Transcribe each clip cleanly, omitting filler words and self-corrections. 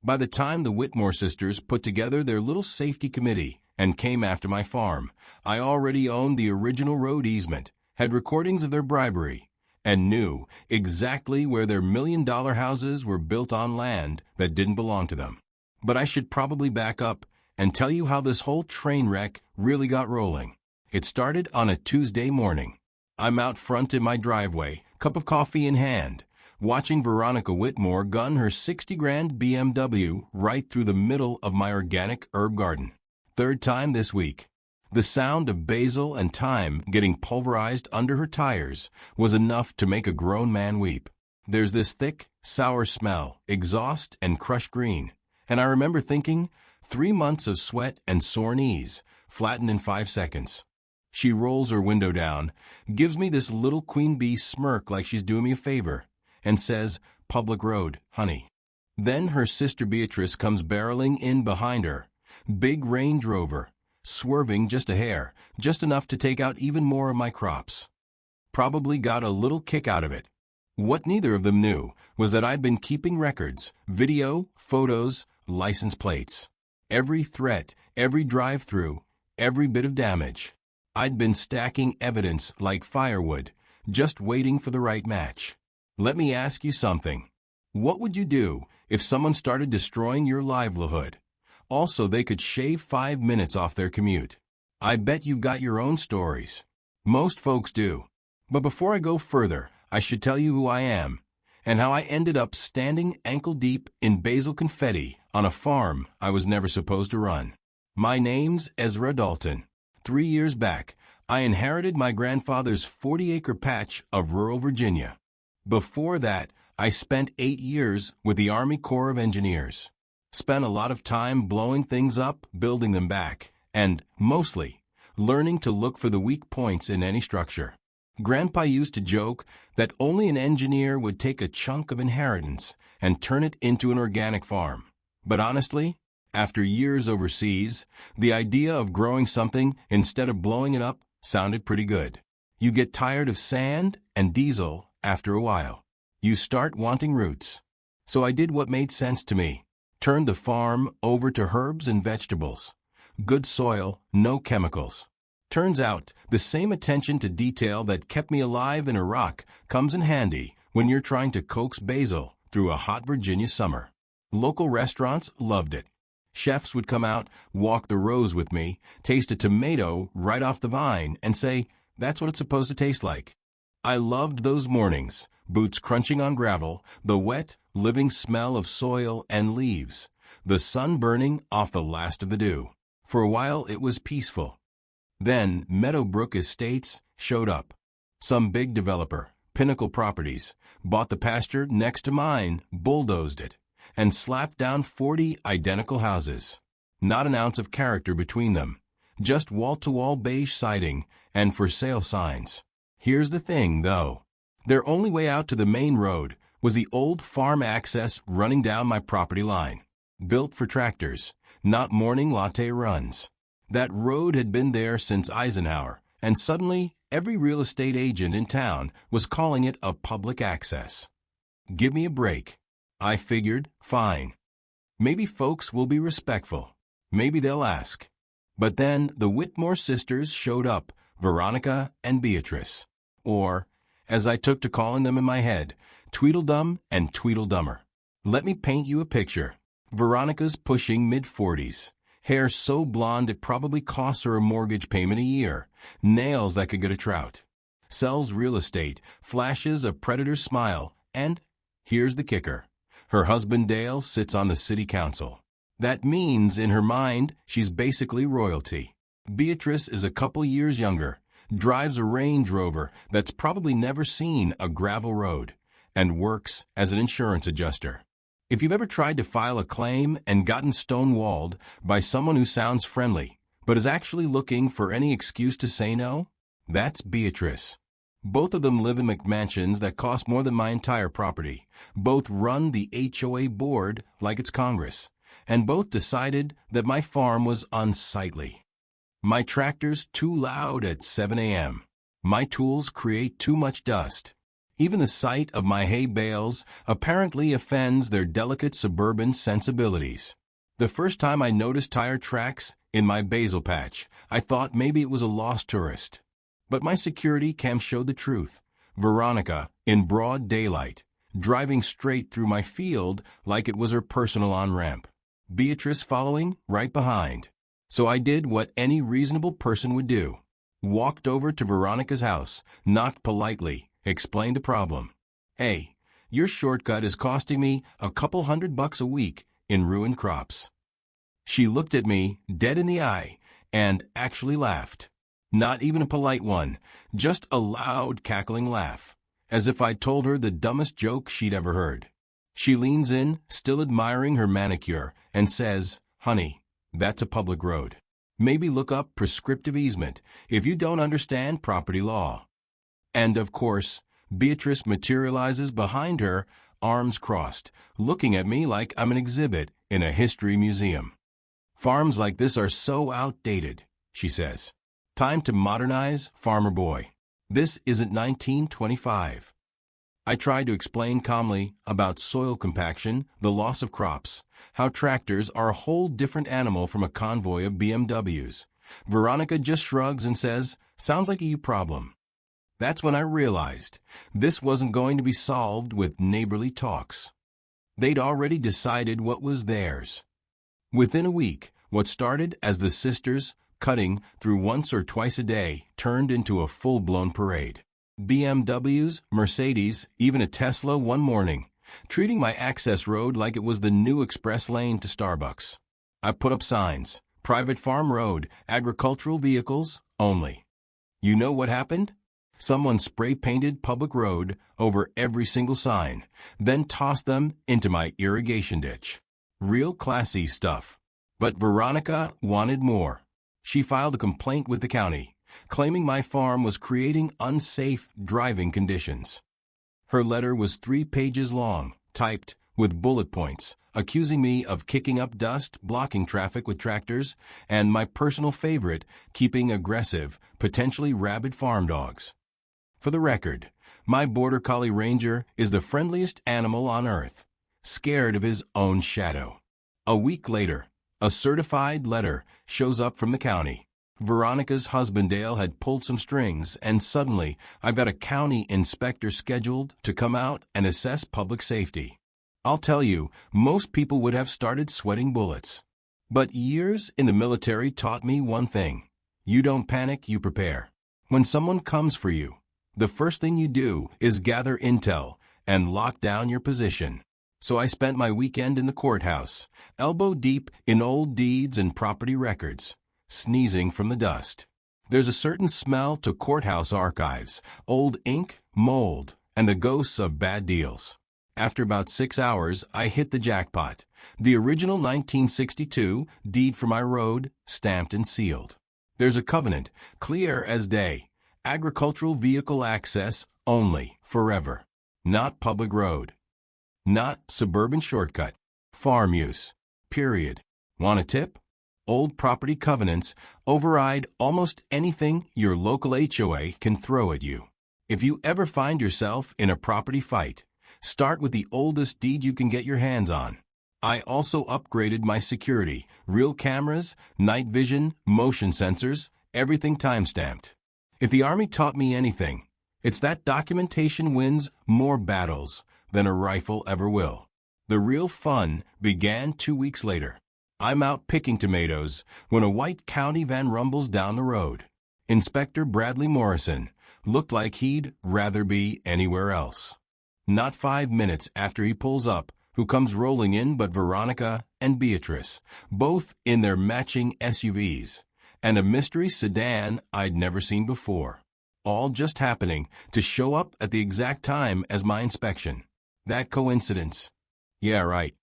By the time the Whitmore sisters put together their little safety committee and came after my farm, I already owned the original road easement, had recordings of their bribery, and knew exactly where their million-dollar houses were built on land that didn't belong to them. But I should probably back up and tell you how this whole train wreck really got rolling. It started on a Tuesday morning. I'm out front in my driveway, cup of coffee in hand, watching Veronica Whitmore gun her 60-grand BMW right through the middle of my organic herb garden. Third time this week. The sound of basil and thyme getting pulverized under her tires was enough to make a grown man weep. There's this thick, sour smell, exhaust and crushed green, and I remember thinking, 3 months of sweat and sore knees, flattened in 5 seconds. She rolls her window down, gives me this little queen bee smirk like she's doing me a favor, and says, "Public road, honey." Then her sister Beatrice comes barreling in behind her, big Range Rover, swerving just a hair, just enough to take out even more of my crops. Probably got a little kick out of it. What neither of them knew was that I'd been keeping records, video, photos, license plates. Every threat, every drive-through, every bit of damage. I'd been stacking evidence like firewood, just waiting for the right match. Let me ask you something. What would you do if someone started destroying your livelihood? Also, they could shave 5 minutes off their commute. I bet you've got your own stories. Most folks do. But before I go further, I should tell you who I am, and how I ended up standing ankle-deep in basil confetti on a farm I was never supposed to run. My name's Ezra Dalton. 3 years back, I inherited my grandfather's 40-acre patch of rural Virginia. Before that, I spent 8 years with the Army Corps of Engineers. Spent a lot of time blowing things up, building them back, and, mostly, learning to look for the weak points in any structure. Grandpa used to joke that only an engineer would take a chunk of inheritance and turn it into an organic farm. But honestly, after years overseas, the idea of growing something instead of blowing it up sounded pretty good. You get tired of sand and diesel after a while. You start wanting roots. So I did what made sense to me. Turned the farm over to herbs and vegetables. Good soil, no chemicals. Turns out, the same attention to detail that kept me alive in Iraq comes in handy when you're trying to coax basil through a hot Virginia summer. Local restaurants loved it. Chefs would come out, walk the rows with me, taste a tomato right off the vine, and say, "That's what it's supposed to taste like." I loved those mornings, boots crunching on gravel, the wet, living smell of soil and leaves, the sun burning off the last of the dew. For a while it was peaceful. Then Meadowbrook Estates showed up. Some big developer, Pinnacle Properties, bought the pasture next to mine, bulldozed it, and slapped down 40 identical houses. Not an ounce of character between them, just wall-to-wall beige siding and for sale signs. Here's the thing, though. Their only way out to the main road was the old farm access running down my property line. Built for tractors, not morning latte runs. That road had been there since Eisenhower, and suddenly every real estate agent in town was calling it a public access. Give me a break. I figured, fine. Maybe folks will be respectful. Maybe they'll ask. But then the Whitmore sisters showed up, Veronica and Beatrice. Or, as I took to calling them in my head, Tweedledum and Tweedledummer. Let me paint you a picture. Veronica's pushing mid-40s. Hair so blonde it probably costs her a mortgage payment a year. Nails that could get a trout. Sells real estate, flashes a predator smile, and here's the kicker. Her husband Dale sits on the city council. That means, in her mind, she's basically royalty. Beatrice is a couple years younger, drives a Range Rover that's probably never seen a gravel road, and works as an insurance adjuster. If you've ever tried to file a claim and gotten stonewalled by someone who sounds friendly, but is actually looking for any excuse to say no, that's Beatrice. Both of them live in McMansions that cost more than my entire property. Both run the HOA board like it's Congress. And both decided that my farm was unsightly. My tractor's too loud at 7 a.m. My tools create too much dust. Even the sight of my hay bales apparently offends their delicate suburban sensibilities. The first time I noticed tire tracks in my basil patch, I thought maybe it was a lost tourist. But my security cam showed the truth. Veronica, in broad daylight, driving straight through my field like it was her personal on-ramp. Beatrice following right behind. So I did what any reasonable person would do. Walked over to Veronica's house, knocked politely, explained the problem. Hey, your shortcut is costing me a couple $100 a week in ruined crops. She looked at me, dead in the eye, and actually laughed. Not even a polite one, just a loud, cackling laugh, as if I'd told her the dumbest joke she'd ever heard. She leans in, still admiring her manicure, and says, "Honey, that's a public road. Maybe look up prescriptive easement if you don't understand property law." And of course, Beatrice materializes behind her, arms crossed, looking at me like I'm an exhibit in a history museum. "Farms like this are so outdated," she says. "Time to modernize, farmer boy. This isn't 1925. I tried to explain calmly about soil compaction, the loss of crops, how tractors are a whole different animal from a convoy of BMWs. Veronica just shrugs and says, "Sounds like a you problem." That's when I realized this wasn't going to be solved with neighborly talks. They'd already decided what was theirs. Within a week, what started as the sisters cutting through once or twice a day turned into a full-blown parade. BMWs, Mercedes, even a Tesla one morning, treating my access road like it was the new express lane to Starbucks. I put up signs, private farm road, agricultural vehicles only. You know what happened? Someone spray-painted public road over every single sign, then tossed them into my irrigation ditch. Real classy stuff. But Veronica wanted more. She filed a complaint with the county, claiming my farm was creating unsafe driving conditions. Her letter was 3 pages long, typed with bullet points, accusing me of kicking up dust, blocking traffic with tractors, and my personal favorite, keeping aggressive, potentially rabid farm dogs. For the record, my Border Collie Ranger is the friendliest animal on earth, scared of his own shadow. A week later, a certified letter shows up from the county. Veronica's husband Dale had pulled some strings, and suddenly I've got a county inspector scheduled to come out and assess public safety. I'll tell you, most people would have started sweating bullets. But years in the military taught me one thing. You don't panic, you prepare. When someone comes for you, the first thing you do is gather intel and lock down your position. So I spent my weekend in the courthouse, elbow deep in old deeds and property records, sneezing from the dust. There's a certain smell to courthouse archives, old ink, mold, and the ghosts of bad deals. After about 6 hours, I hit the jackpot. The original 1962 deed for my road, stamped and sealed. There's a covenant, clear as day. Agricultural vehicle access only, forever. Not public road. Not suburban shortcut. Farm use. Period. Want a tip? Old property covenants override almost anything your local HOA can throw at you. If you ever find yourself in a property fight, start with the oldest deed you can get your hands on. I also upgraded my security, real cameras, night vision, motion sensors, everything time-stamped. If the Army taught me anything, it's that documentation wins more battles than a rifle ever will. The real fun began 2 weeks later. I'm out picking tomatoes when a white county van rumbles down the road. Inspector Bradley Morrison looked like he'd rather be anywhere else. Not 5 minutes after he pulls up, who comes rolling in but Veronica and Beatrice, both in their matching SUVs, and a mystery sedan I'd never seen before. All just happening to show up at the exact time as my inspection. That coincidence? Yeah, right.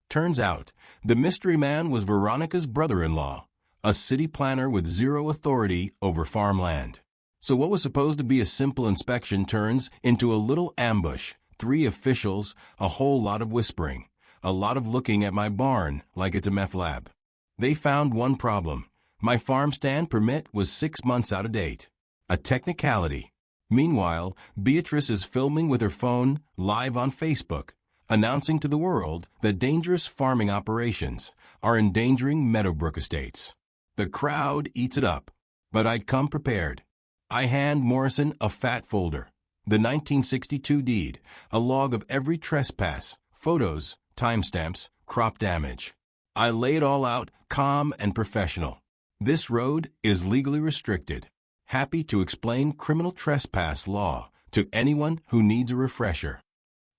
Turns out, the mystery man was Veronica's brother-in-law, a city planner with zero authority over farmland. So what was supposed to be a simple inspection turns into a little ambush, 3 officials, a whole lot of whispering, a lot of looking at my barn like it's a meth lab. They found one problem. My farm stand permit was 6 months out of date. A technicality. Meanwhile, Beatrice is filming with her phone live on Facebook, announcing to the world that dangerous farming operations are endangering Meadowbrook estates. The crowd eats it up, but I'd come prepared. I hand Morrison a fat folder, the 1962 deed, a log of every trespass, photos, timestamps, crop damage. I lay it all out, calm and professional. This road is legally restricted. Happy to explain criminal trespass law to anyone who needs a refresher.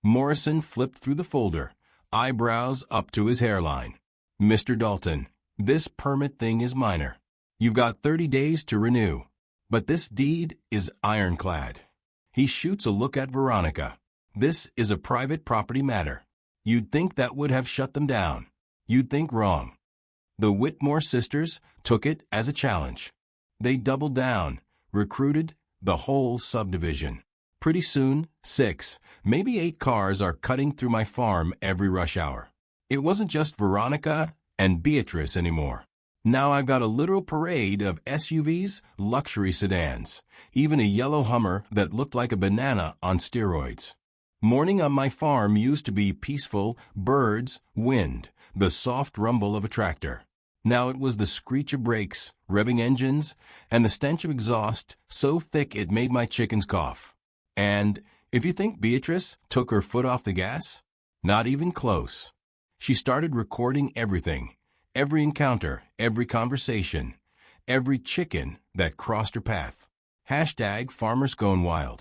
Morrison flipped through the folder, eyebrows up to his hairline. Mr. Dalton, this permit thing is minor. You've got 30 days to renew. But this deed is ironclad. He shoots a look at Veronica. This is a private property matter. You'd think that would have shut them down. You'd think wrong. The Whitmore sisters took it as a challenge. They doubled down, recruited the whole subdivision. Pretty soon, 6, maybe 8 cars are cutting through my farm every rush hour. It wasn't just Veronica and Beatrice anymore. Now I've got a literal parade of SUVs, luxury sedans, even a yellow Hummer that looked like a banana on steroids. Morning on my farm used to be peaceful, birds, wind, the soft rumble of a tractor. Now it was the screech of brakes, revving engines, and the stench of exhaust so thick it made my chickens cough. And if you think Beatrice took her foot off the gas, not even close. She started recording everything, every encounter, every conversation, every chicken that crossed her path. #FarmersGoneWild.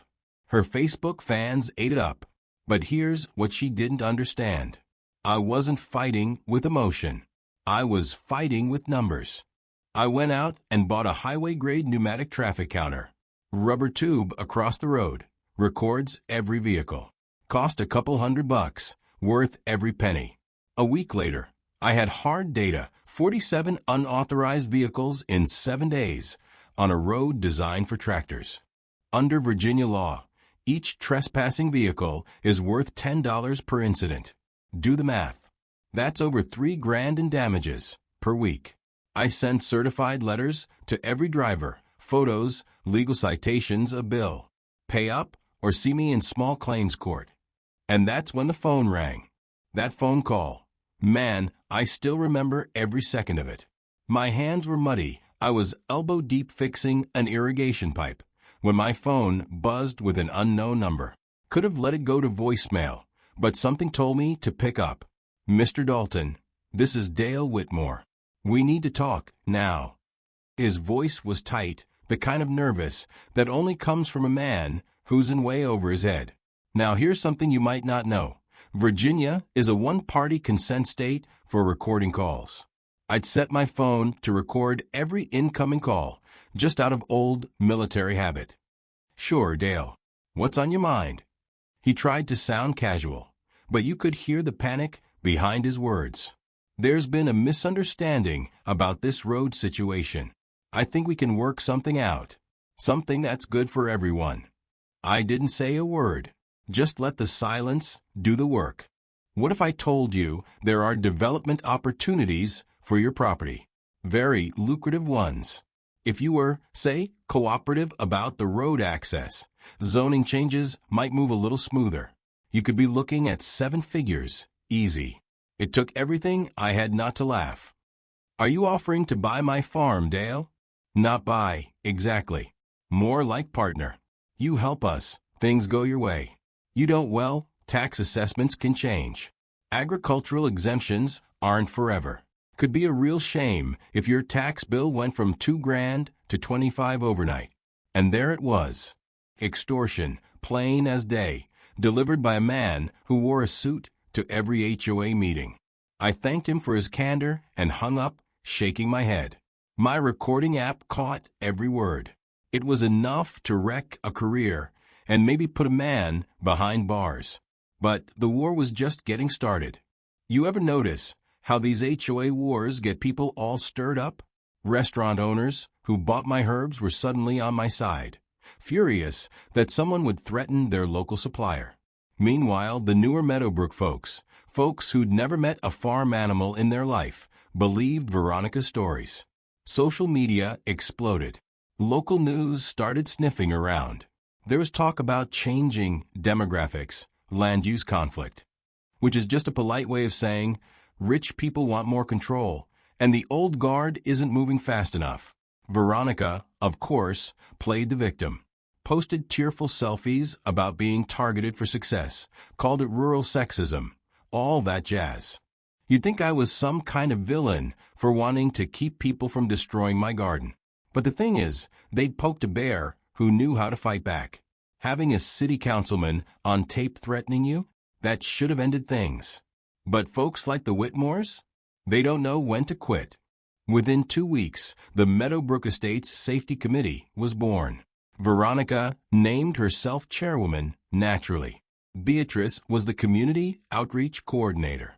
Her Facebook fans ate it up. But here's what she didn't understand. I wasn't fighting with emotion. I was fighting with numbers. I went out and bought a highway-grade pneumatic traffic counter. Rubber tube across the road. Records every vehicle. Cost a couple $100, worth every penny. A week later, I had hard data, 47 unauthorized vehicles in 7 days on a road designed for tractors. Under Virginia law, each trespassing vehicle is worth $10 per incident. Do the math. That's over $3 grand in damages per week. I sent certified letters to every driver, photos, legal citations, a bill. Pay up or see me in small claims court. And that's when the phone rang. That phone call. Man, I still remember every second of it. My hands were muddy. I was elbow-deep fixing an irrigation pipe when my phone buzzed with an unknown number. Could have let it go to voicemail, but something told me to pick up. Mr. Dalton, this is Dale Whitmore. We need to talk, now. His voice was tight, the kind of nervous that only comes from a man who's in way over his head. Now here's something you might not know. Virginia is a one-party consent state for recording calls. I'd set my phone to record every incoming call, just out of old military habit. Sure, Dale. What's on your mind? He tried to sound casual, but you could hear the panic behind his words. There's been a misunderstanding about this road situation. I think we can work something out. Something that's good for everyone. I didn't say a word. Just let the silence do the work. What if I told you there are development opportunities for your property? Very lucrative ones. If you were, say, cooperative about the road access, zoning changes might move a little smoother. You could be looking at 7 figures, easy. It took everything I had not to laugh. Are you offering to buy my farm, Dale? Not buy, exactly. More like partner. You help us, things go your way. You don't, well, tax assessments can change. Agricultural exemptions aren't forever. Could be a real shame if your tax bill went from $2 grand to $25 overnight. And there it was. Extortion, plain as day, delivered by a man who wore a suit to every HOA meeting. I thanked him for his candor and hung up, shaking my head. My recording app caught every word. It was enough to wreck a career and maybe put a man behind bars. But the war was just getting started. You ever notice how these HOA wars get people all stirred up? Restaurant owners who bought my herbs were suddenly on my side, furious that someone would threaten their local supplier. Meanwhile, the newer Meadowbrook folks who'd never met a farm animal in their life, believed Veronica's stories. Social media exploded. Local news started sniffing around. There was talk about changing demographics, land use conflict, which is just a polite way of saying rich people want more control, and the old guard isn't moving fast enough. Veronica, of course, played the victim, posted tearful selfies about being targeted for success, called it rural sexism, all that jazz. You'd think I was some kind of villain for wanting to keep people from destroying my garden. But the thing is, they'd poked a bear who knew how to fight back. Having a city councilman on tape threatening you? That should have ended things. But folks like the Whitmores? They don't know when to quit. Within 2 weeks, the Meadowbrook Estates Safety Committee was born. Veronica named herself chairwoman naturally. Beatrice was the community outreach coordinator.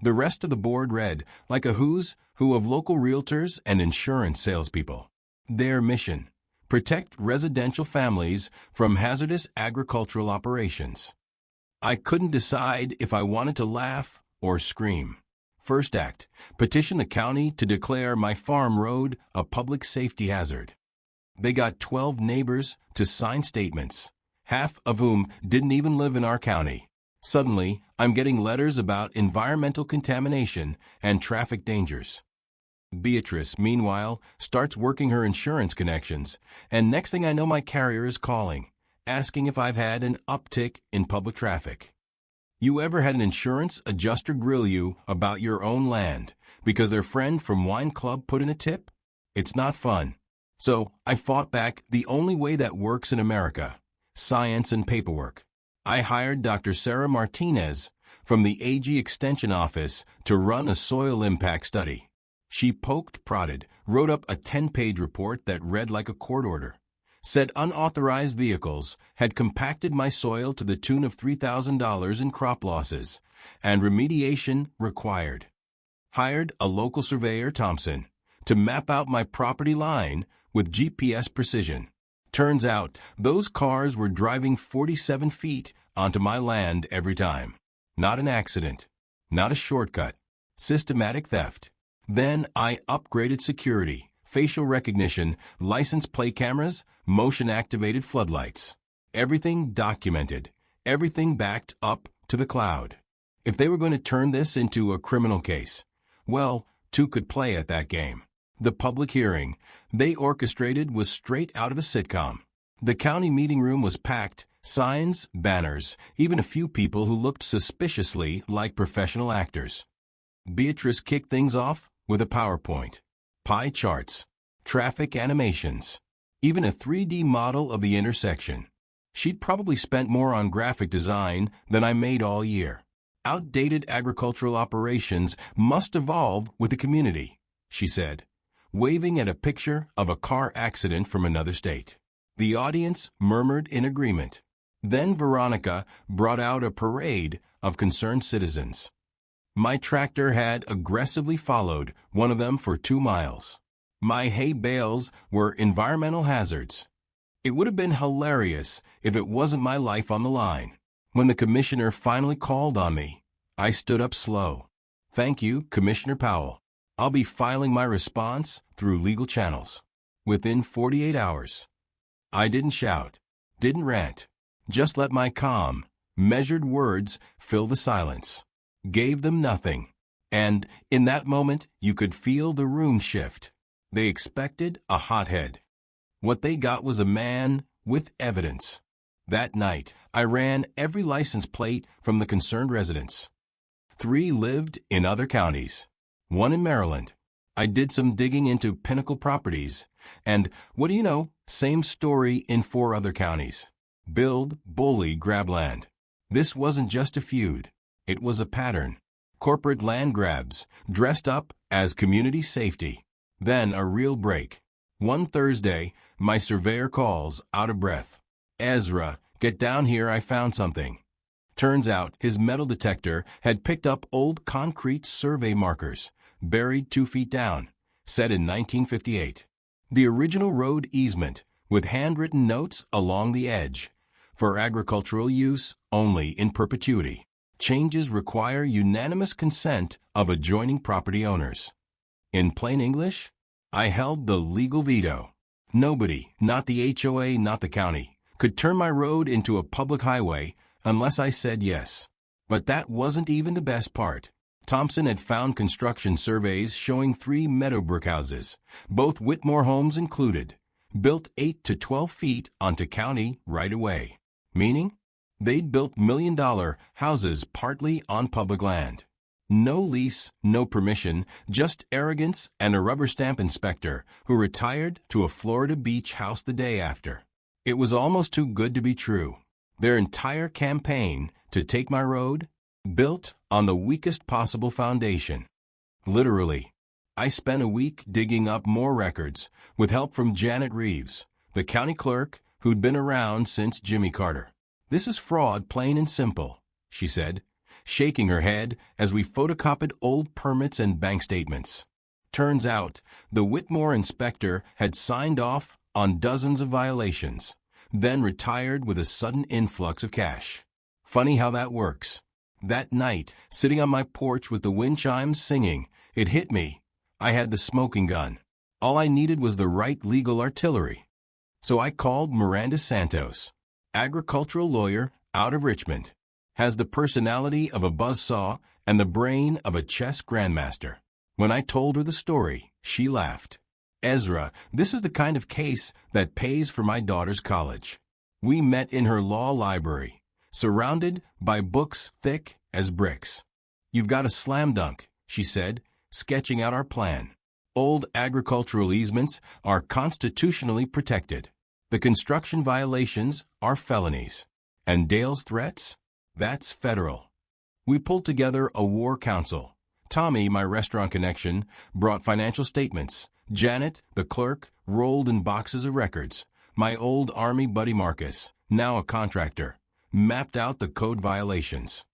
The rest of the board read like a who's who of local realtors and insurance salespeople. Their mission: protect residential families from hazardous agricultural operations. I couldn't decide if I wanted to laugh or scream. First act: petition the county to declare my farm road a public safety hazard. They got 12 neighbors to sign statements, half of whom didn't even live in our county. Suddenly, I'm getting letters about environmental contamination and traffic dangers. Beatrice, meanwhile, starts working her insurance connections, and next thing I know my carrier is calling, asking if I've had an uptick in public traffic. You ever had an insurance adjuster grill you about your own land because their friend from Wine Club put in a tip? It's not fun. So I fought back the only way that works in America: science and paperwork. I hired Dr. Sarah Martinez from the AG Extension Office to run a soil impact study. She poked, prodded, wrote up a 10-page report that read like a court order. Said unauthorized vehicles had compacted my soil to the tune of $3,000 in crop losses, and remediation required. Hired a local surveyor, Thompson, to map out my property line with GPS precision. Turns out those cars were driving 47 feet onto my land every time. Not an accident, not a shortcut, systematic theft. Then I upgraded security, facial recognition, license plate cameras, motion-activated floodlights. Everything documented, everything backed up to the cloud. If they were going to turn this into a criminal case, well, two could play at that game. The public hearing they orchestrated was straight out of a sitcom. The county meeting room was packed, signs, banners, even a few people who looked suspiciously like professional actors. Beatrice kicked things off with a PowerPoint, pie charts, traffic animations, even a 3D model of the intersection. She'd probably spent more on graphic design than I made all year. Outdated agricultural operations must evolve with the community, she said, waving at a picture of a car accident from another state. The audience murmured in agreement. Then Veronica brought out a parade of concerned citizens. My tractor had aggressively followed one of them for 2 miles. My hay bales were environmental hazards. It would have been hilarious if it wasn't my life on the line. When the commissioner finally called on me, I stood up slow. "Thank you, Commissioner Powell. I'll be filing my response through legal channels." Within 48 hours. I didn't shout, didn't rant, just let my calm, measured words fill the silence. Gave them nothing. And in that moment, you could feel the room shift. They expected a hothead. What they got was a man with evidence. That night, I ran every license plate from the concerned residents. 3 lived in other counties, 1 in Maryland. I did some digging into Pinnacle Properties, and what do you know, same story in 4 other counties. Build, bully, grab land. This wasn't just a feud. It was a pattern. Corporate land grabs, dressed up as community safety. Then a real break. One Thursday, my surveyor calls, out of breath. "Ezra, get down here, I found something." Turns out his metal detector had picked up old concrete survey markers, buried 2 feet down, set in 1958. The original road easement, with handwritten notes along the edge. For agricultural use only in perpetuity. Changes require unanimous consent of adjoining property owners. In plain English, I held the legal veto. Nobody, not the HOA, not the county, could turn my road into a public highway unless I said yes. But that wasn't even the best part. Thompson had found construction surveys showing 3 Meadowbrook houses, both Whitmore homes included, built 8 to 12 feet onto county right-of-way, meaning they'd built million-dollar houses partly on public land. No lease, no permission, just arrogance and a rubber stamp inspector who retired to a Florida beach house the day after. It was almost too good to be true. Their entire campaign to take my road, built on the weakest possible foundation. Literally. I spent a week digging up more records with help from Janet Reeves, the county clerk who'd been around since Jimmy Carter. "This is fraud, plain and simple," she said, shaking her head as we photocopied old permits and bank statements. Turns out, the Whitmore inspector had signed off on dozens of violations, then retired with a sudden influx of cash. Funny how that works. That night, sitting on my porch with the wind chimes singing, it hit me. I had the smoking gun. All I needed was the right legal artillery. So I called Miranda Santos, agricultural lawyer out of Richmond. Has the personality of a buzzsaw and the brain of a chess grandmaster. When I told her the story, she laughed. "Ezra, this is the kind of case that pays for my daughter's college." We met in her law library, surrounded by books thick as bricks. "You've got a slam dunk," she said, sketching out our plan. "Old agricultural easements are constitutionally protected. The construction violations are felonies. And Dale's threats? That's federal." We pulled together a war council. Tommy, my restaurant connection, brought financial statements. Janet, the clerk, rolled in boxes of records. My old Army buddy Marcus, now a contractor, mapped out the code violations.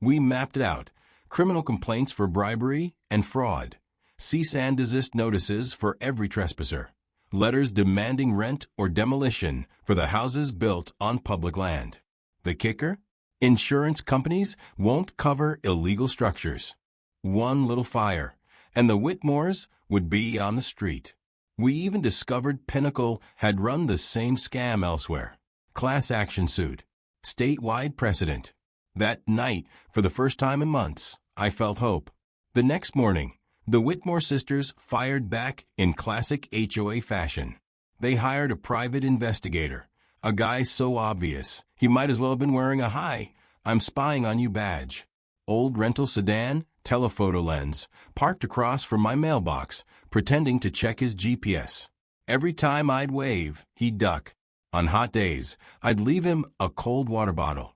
We mapped it out. Criminal complaints for bribery and fraud. Cease and desist notices for every trespasser. Letters demanding rent or demolition for the houses built on public land. The kicker? Insurance companies won't cover illegal structures. One little fire, and the Whitmores would be on the street. We even discovered Pinnacle had run the same scam elsewhere. Class action suit. Statewide precedent. That night, for the first time in months, I felt hope. The next morning, the Whitmore sisters fired back in classic HOA fashion. They hired a private investigator, a guy so obvious he might as well have been wearing a "Hi, I'm spying on you" badge. Old rental sedan, telephoto lens, parked across from my mailbox, pretending to check his GPS. Every time I'd wave, he'd duck. On hot days, I'd leave him a cold water bottle.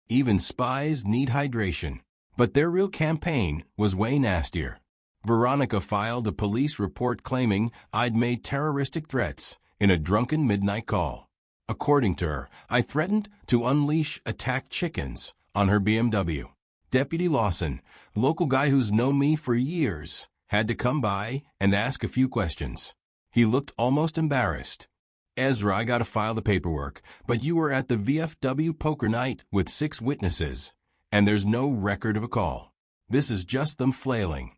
Even spies need hydration. But their real campaign was way nastier. Veronica filed a police report claiming I'd made terroristic threats in a drunken midnight call. According to her, I threatened to unleash attack chickens on her BMW. Deputy Lawson, local guy who's known me for years, had to come by and ask a few questions. He looked almost embarrassed. "Ezra, I gotta file the paperwork, but you were at the VFW poker night with 6 witnesses, and there's no record of a call. This is just them flailing."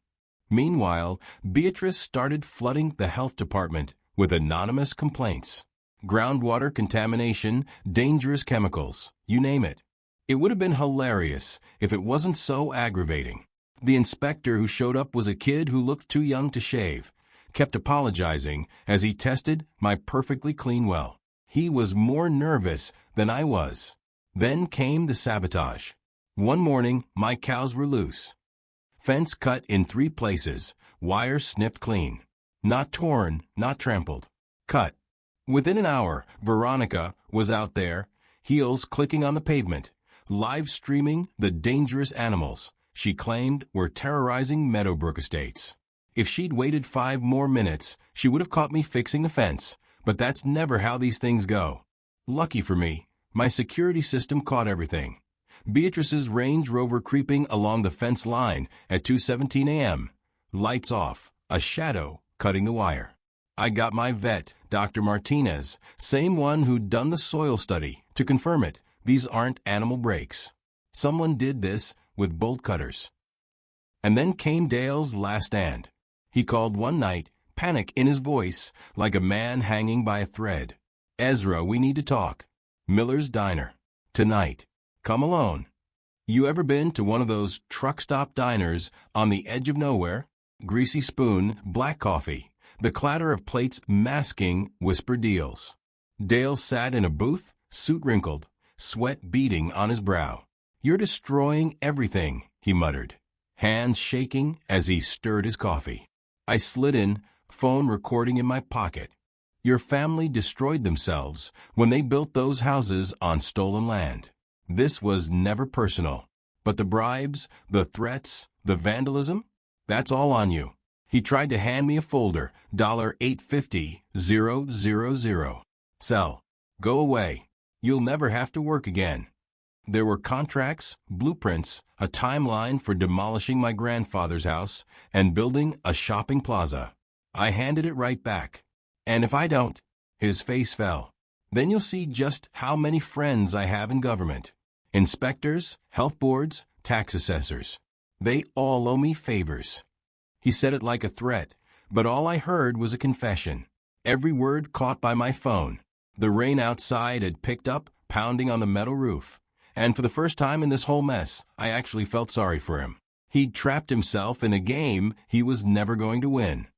Meanwhile, Beatrice started flooding the health department with anonymous complaints. Groundwater contamination, dangerous chemicals, you name it. It would have been hilarious if it wasn't so aggravating. The inspector who showed up was a kid who looked too young to shave, kept apologizing as he tested my perfectly clean well. He was more nervous than I was. Then came the sabotage. One morning, my cows were loose. Fence cut in 3 places, wires snipped clean. Not torn, not trampled. Cut. Within an hour, Veronica was out there, heels clicking on the pavement, live streaming the dangerous animals she claimed were terrorizing Meadowbrook Estates. If she'd waited 5 more minutes, she would have caught me fixing the fence, but that's never how these things go. Lucky for me, my security system caught everything. Beatrice's Range Rover creeping along the fence line at 2:17 a.m. Lights off, a shadow cutting the wire. I got my vet, Dr. Martinez, same one who'd done the soil study, to confirm it. These aren't animal breaks. Someone did this with bolt cutters. And then came Dale's last stand. He called one night, panic in his voice, like a man hanging by a thread. "Ezra, we need to talk." Miller's Diner. Tonight. Come alone. You ever been to one of those truck stop diners on the edge of nowhere? Greasy spoon, black coffee, the clatter of plates masking whispered deals. Dale sat in a booth, suit wrinkled, sweat beading on his brow. "You're destroying everything," he muttered, hands shaking as he stirred his coffee. I slid in, phone recording in my pocket. "Your family destroyed themselves when they built those houses on stolen land. This was never personal. But the bribes, the threats, the vandalism? That's all on you." He tried to hand me a folder, $850,000. "Sell. Go away. You'll never have to work again." There were contracts, blueprints, a timeline for demolishing my grandfather's house and building a shopping plaza. I handed it right back. "And if I don't?" His face fell. "Then you'll see just how many friends I have in government. Inspectors, health boards, tax assessors. They all owe me favors." He said it like a threat, but all I heard was a confession. Every word caught by my phone. The rain outside had picked up, pounding on the metal roof. And for the first time in this whole mess, I actually felt sorry for him. He'd trapped himself in a game he was never going to win.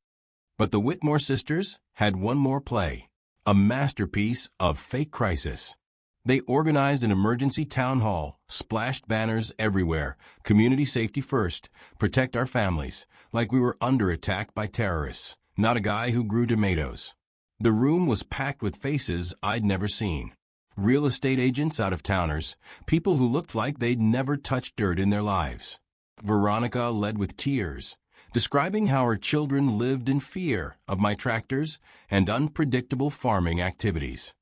But the Whitmore sisters had one more play, a masterpiece of fake crisis. They organized an emergency town hall, splashed banners everywhere, community safety first, protect our families, like we were under attack by terrorists, not a guy who grew tomatoes. The room was packed with faces I'd never seen. Real estate agents, out-of-towners, people who looked like they'd never touched dirt in their lives. Veronica led with tears, describing how her children lived in fear of my tractors and unpredictable farming activities.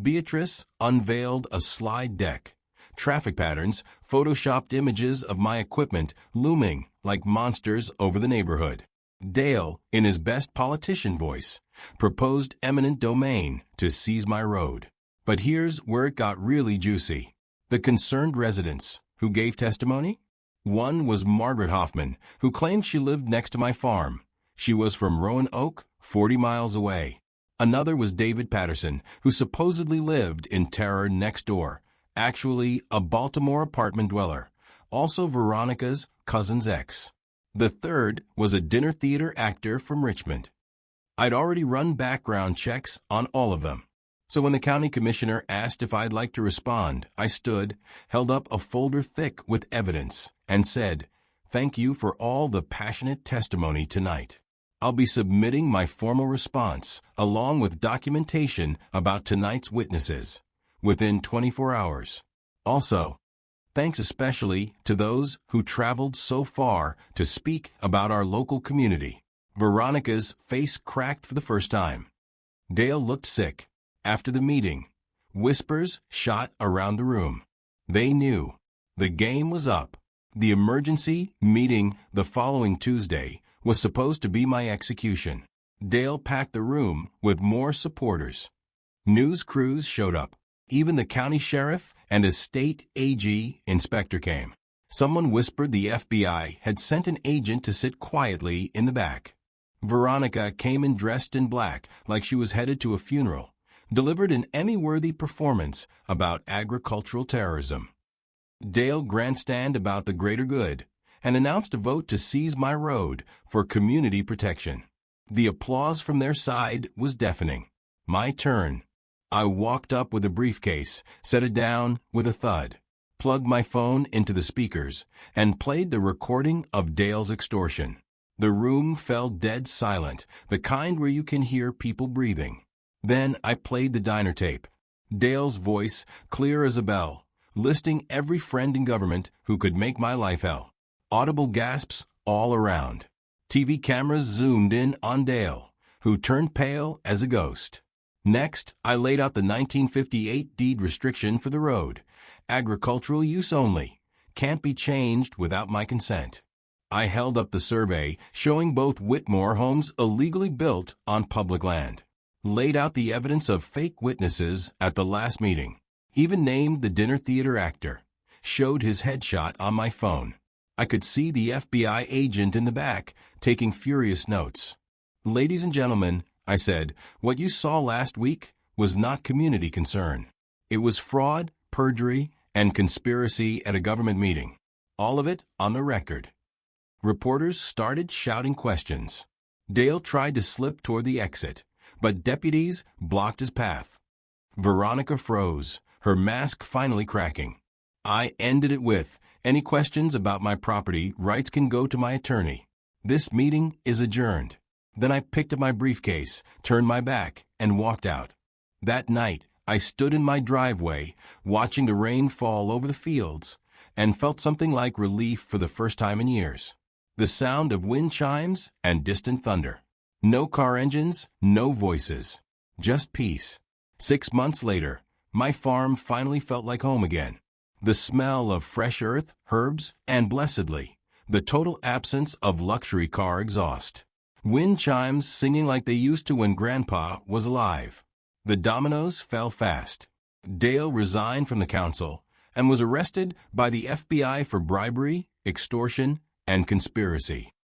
Beatrice unveiled a slide deck, traffic patterns, photoshopped images of my equipment looming like monsters over the neighborhood. Dale, in his best politician voice, proposed eminent domain to seize my road. But here's where it got really juicy. The concerned residents who gave testimony? One was Margaret Hoffman, who claimed she lived next to my farm. She was from Roanoke, 40 miles away. Another was David Patterson, who supposedly lived in terror next door, actually a Baltimore apartment dweller, also Veronica's cousin's ex. The third was a dinner theater actor from Richmond. I'd already run background checks on all of them. So when the county commissioner asked if I'd like to respond, I stood, held up a folder thick with evidence, and said, "Thank you for all the passionate testimony tonight. I'll be submitting my formal response, along with documentation about tonight's witnesses, within 24 hours. Also, thanks especially to those who traveled so far to speak about our local community." Veronica's face cracked for the first time. Dale looked sick. After the meeting, whispers shot around the room. They knew. The game was up. The emergency meeting the following Tuesday was supposed to be my execution. Dale packed the room with more supporters. News crews showed up. Even the county sheriff and a state AG inspector came. Someone whispered the FBI had sent an agent to sit quietly in the back. Veronica came in dressed in black like she was headed to a funeral, delivered an Emmy-worthy performance about agricultural terrorism. Dale grandstanded about the greater good and announced a vote to seize my road for community protection. The applause from their side was deafening. My turn. I walked up with a briefcase, set it down with a thud, plugged my phone into the speakers, and played the recording of Dale's extortion. The room fell dead silent, the kind where you can hear people breathing. Then I played the diner tape. Dale's voice, clear as a bell, listing every friend in government who could make my life hell. Audible gasps all around. TV cameras zoomed in on Dale, who turned pale as a ghost. Next, I laid out the 1958 deed restriction for the road. Agricultural use only. Can't be changed without my consent. I held up the survey showing both Whitmore homes illegally built on public land. Laid out the evidence of fake witnesses at the last meeting. Even named the dinner theater actor. Showed his headshot on my phone. I could see the FBI agent in the back taking furious notes. "Ladies and gentlemen," I said, "what you saw last week was not community concern. It was fraud, perjury, and conspiracy at a government meeting. All of it on the record. Reporters started shouting questions. Dale tried to slip toward the exit, but deputies blocked his path. Veronica froze, her mask finally cracking. I ended it with, "Any questions about my property rights can go to my attorney. This meeting is adjourned." Then I picked up my briefcase, turned my back, and walked out. That night, I stood in my driveway, watching the rain fall over the fields, and felt something like relief for the first time in years. The sound of wind chimes and distant thunder. No car engines, no voices. Just peace. 6 months later, my farm finally felt like home again. The smell of fresh earth, herbs, and blessedly, the total absence of luxury car exhaust. Wind chimes singing like they used to when Grandpa was alive. The dominoes fell fast. Dale resigned from the council and was arrested by the FBI for bribery, extortion, and conspiracy.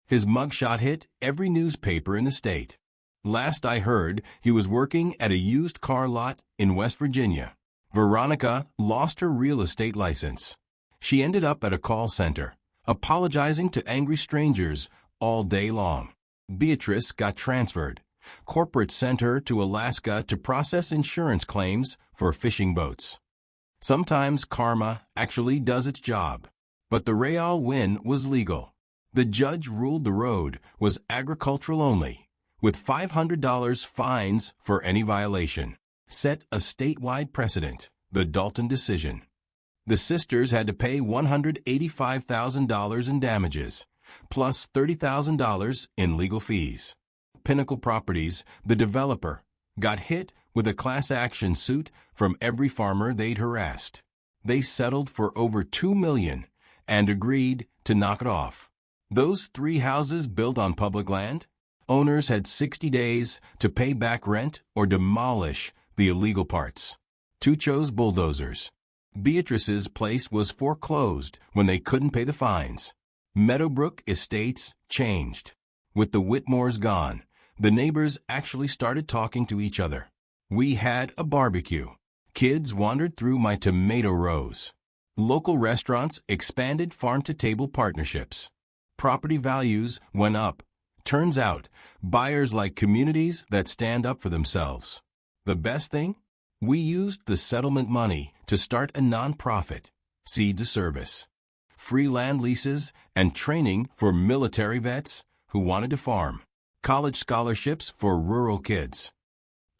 His mugshot hit every newspaper in the state. Last I heard, he was working at a used car lot in West Virginia. Veronica lost her real estate license. She ended up at a call center, apologizing to angry strangers all day long. Beatrice got transferred. Corporate sent her to Alaska to process insurance claims for fishing boats. Sometimes karma actually does its job. But the Real win was legal. The judge ruled the road was agricultural only, with $500 fines for any violation. Set a statewide precedent, the Dalton decision. The sisters had to pay $185,000 in damages, plus $30,000 in legal fees. Pinnacle Properties, the developer, got hit with a class action suit from every farmer they'd harassed. They settled for over $2 million and agreed to knock it off. Those 3 houses built on public land? Owners had 60 days to pay back rent or demolish the illegal parts. 2 chose bulldozers. Beatrice's place was foreclosed when they couldn't pay the fines. Meadowbrook Estates changed. With the Whitmores gone, the neighbors actually started talking to each other. We had a barbecue. Kids wandered through my tomato rows. Local restaurants expanded farm-to-table partnerships. Property values went up. Turns out, buyers like communities that stand up for themselves. The best thing? We used the settlement money to start a nonprofit, Seeds of Service. Free land leases and training for military vets who wanted to farm. College scholarships for rural kids.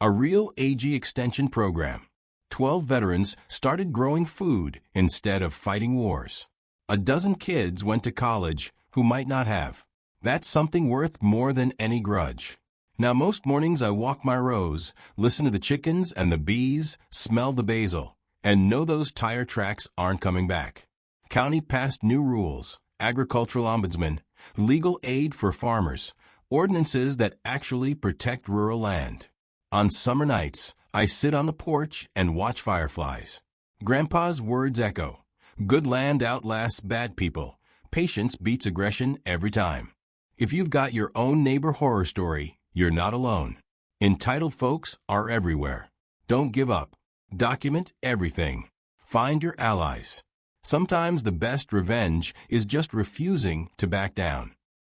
A real AG extension program. 12 veterans started growing food instead of fighting wars. A dozen kids went to college who might not have. That's something worth more than any grudge. Now most mornings I walk my rows, listen to the chickens and the bees, smell the basil, and know those tire tracks aren't coming back. County passed new rules, agricultural ombudsman, legal aid for farmers, ordinances that actually protect rural land. On summer nights, I sit on the porch and watch fireflies. Grandpa's words echo. Good land outlasts bad people. Patience beats aggression every time. If you've got your own neighbor horror story, you're not alone. Entitled folks are everywhere. Don't give up. Document everything. Find your allies. Sometimes the best revenge is just refusing to back down.